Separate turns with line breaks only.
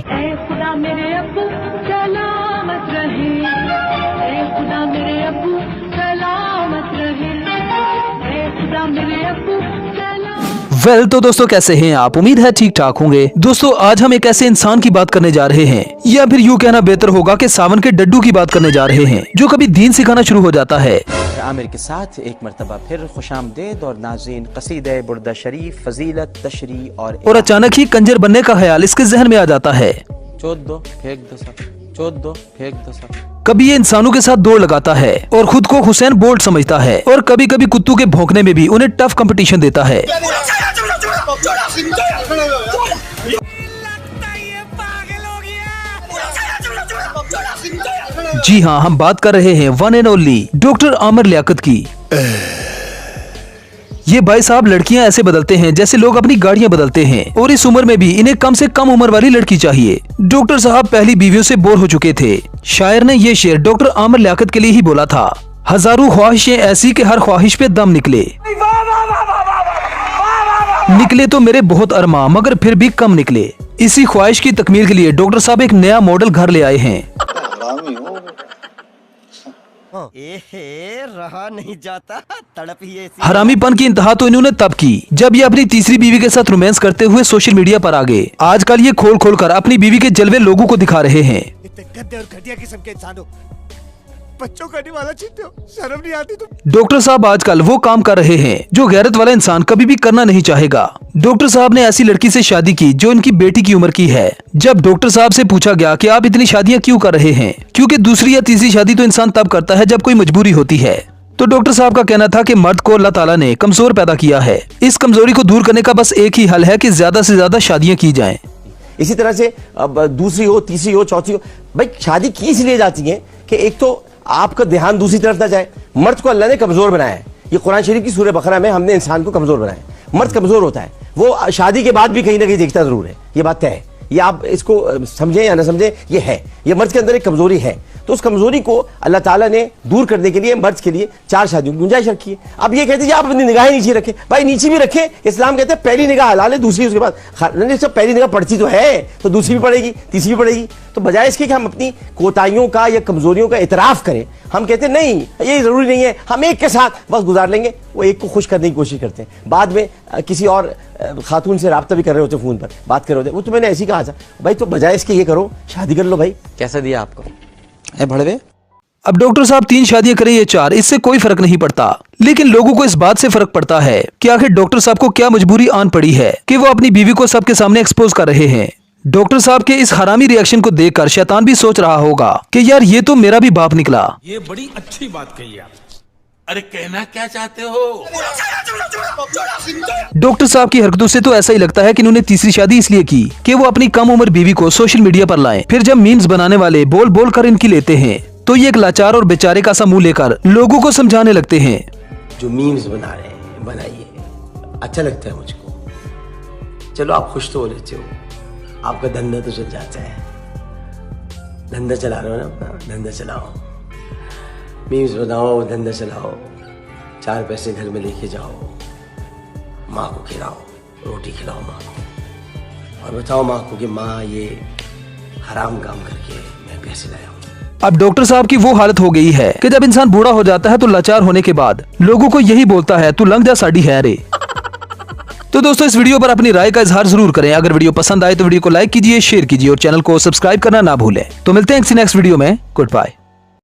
ऐ खुदा मेरे अब्बू सलामत रहे, ऐ खुदा मेरे अब्बू सलामत रहे, ऐ खुदा मेरे अब्बू
वेल तो दोस्तों कैसे हैं आप, उम्मीद है ठीक ठाक होंगे। दोस्तों आज हम एक ऐसे इंसान की बात करने जा रहे हैं, या फिर यूँ कहना बेहतर होगा कि सावन के डड्डू की बात करने जा रहे हैं, जो कभी दीन सिखाना शुरू हो जाता है।
आमिर के साथ एक मरतबा फिर खुशामदीद और नाज़रीन कसीदे बुर्दा शरीफ फजीलत तशरी और
अचानक ही कंजर बनने का ख्याल इसके जहन में आ जाता है।
चोद दो फेंक दो सब, चोद दो फेंक दो सब।
कभी ये इंसानों के साथ दौड़ लगाता है और खुद को हुसैन बोल्ट समझता है, और कभी कभी कुत्तों के भौंकने में भी उन्हें टफ कंपटीशन देता है। जी हाँ, हम बात कर रहे हैं one and only doctor Aamir Liaquat की। ये भाई साहब लड़कियां ऐसे बदलते हैं जैसे लोग अपनी गाड़ियां बदलते हैं, और इस उम्र में भी इन्हें कम से कम उम्र वाली लड़की चाहिए। डॉक्टर साहब पहली बीवियों से बोर हो चुके थे। शायर ने ये शेर डॉक्टर आमिर लियाकत के लिए ही बोला था, हजारों ख्वाहिशें ऐसी कि हर ख्वाहिश पे दम निकले। निकले तो मेरे बहुत अरमा, मगर फिर भी कम निकले। इसी ख्वाहिश की तकमील के लिए डॉक्टर साहब एक नया मॉडल घर ले आए हैं।
रहा नहीं जाता, तड़प ही ऐसी।
हरामीपन की इंतहा तो इन्होंने तब की जब ये अपनी तीसरी बीवी के साथ रोमांस करते हुए सोशल मीडिया पर आ गए। आजकल ये खोल खोल कर अपनी बीवी के जलवे लोगों को दिखा रहे हैं।
इतने गंदे और घटिया किस्म के इंसान हो, बच्चों का निवाला छीनते हो, शर्म नहीं आती तुम?
डॉक्टर साहब आजकल वो काम कर रहे हैं जो गैरत वाला इंसान कभी भी करना नहीं चाहेगा। डॉक्टर साहब ने ऐसी लड़की से शादी की जो इनकी बेटी की उम्र की है। जब डॉक्टर साहब से पूछा गया कि आप इतनी शादियां क्यों कर रहे हैं, क्योंकि दूसरी या तीसरी शादी तो इंसान तब करता है जब कोई मजबूरी होती है, तो डॉक्टर साहब का कहना था कि मर्द को अल्लाह ताला ने कमजोर पैदा किया है। इस कमजोरी को दूर करने का बस एक ही हल है कि ज्यादा से ज्यादा शादियां की जाएं।
इसी तरह से अब दूसरी हो, तीसरी हो, चौथी हो, भाई शादी की इसलिए जाती है कि एक तो आपका ध्यान दूसरी तरफ ना जाए। मर्द को अल्लाह ने कमजोर बनाया है। ये कुरान शरीफ की सूरह बकरा में हमने इंसान को कमजोर बनाया है। मर्द कमजोर होता है, वो शादी के बाद भी कहीं ना कहीं देखता जरूर है। ये बात तय है, ये आप इसको समझें या ना समझें, ये है, ये मर्द के अंदर एक कमजोरी है। तो उस कमजोरी को अल्लाह ताला ने दूर करने के लिए मर्द के लिए 4 शादियों की गुंजाइश रखी है। अब ये कहते हैं आप अपनी निगाहें नीचे रखें, भाई नीचे भी रखें। इस्लाम कहते हैं पहली निगाह हलाल है, दूसरी उसके बाद। पहली निगाह पड़ती तो है, तो दूसरी भी पड़ेगी, तीसरी भी पड़ेगी। तो बजाय इसके कि हम अपनी कोताहियों का या कमजोरियों का इतराफ करें, हम कहते हैं नहीं ये जरूरी नहीं है, हम एक के साथ वक्त गुजार लेंगे। वो एक को खुश करने की कोशिश करते हैं, बाद में किसी और खातून से राब्ता भी कर रहे होते, फोन पर बात कर रहे होते, वो तो मैंने ऐसी कहा था भाई, तो बजाय इसके ये करो शादी कर लो भाई।
कैसा दिया आपको भड़वे?
अब डॉक्टर साहब 3 शादियां करें या 4, इससे कोई फर्क नहीं पड़ता, लेकिन लोगों को इस बात से फर्क पड़ता है कि आखिर डॉक्टर साहब को क्या मजबूरी आन पड़ी है कि वो अपनी बीवी को सबके सामने एक्सपोज कर रहे हैं। डॉक्टर साहब के इस हरामी रिएक्शन को देखकर शैतान भी सोच रहा होगा कि यार ये तो मेरा भी बाप निकला।
ये बड़ी अच्छी बात कही आप। अरे कहना क्या चाहते हो?
डॉक्टर साहब की हरकतों से तो ऐसा ही लगता है कि इन्होंने तीसरी शादी इसलिए की कि वो अपनी कम उम्र बीवी को सोशल मीडिया पर लाएं। फिर जब मीम्स बनाने वाले बोल बोल कर इनकी लेते हैं, तो ये एक लाचार और बेचारे का सा मुंह लेकर लोगों को समझाने लगते हैं।
जो मीम्स बना रहे हैं बनाइए, अच्छा लगता है मुझको। चलो आप खुश तो हो लेते हो, आपका धंधा तो चल जाता है। धंधा चला रहे हो ना अपना, धंधा चलाओ, मीम्स बनाओ, धंधा चलाओ, 4 पैसे घर में लेके जाओ, माँ को खिलाओ, रोटी खिलाओ माँ को, और बताओ माँ को कि माँ ये हराम काम करके मैं पैसे लाया हूँ।
अब डॉक्टर साहब की वो हालत हो गई है कि जब इंसान बूढ़ा हो जाता है तो लाचार होने के बाद लोगों को यही बोलता है तू लंग जा साड़ी है रे। तो दोस्तों इस वीडियो पर अपनी राय का इजहार जरूर करें। अगर वीडियो पसंद आए तो वीडियो को लाइक कीजिए, शेयर कीजिए और चैनल को सब्सक्राइब करना ना भूलें। तो मिलते हैं नेक्स्ट वीडियो में। Good bye.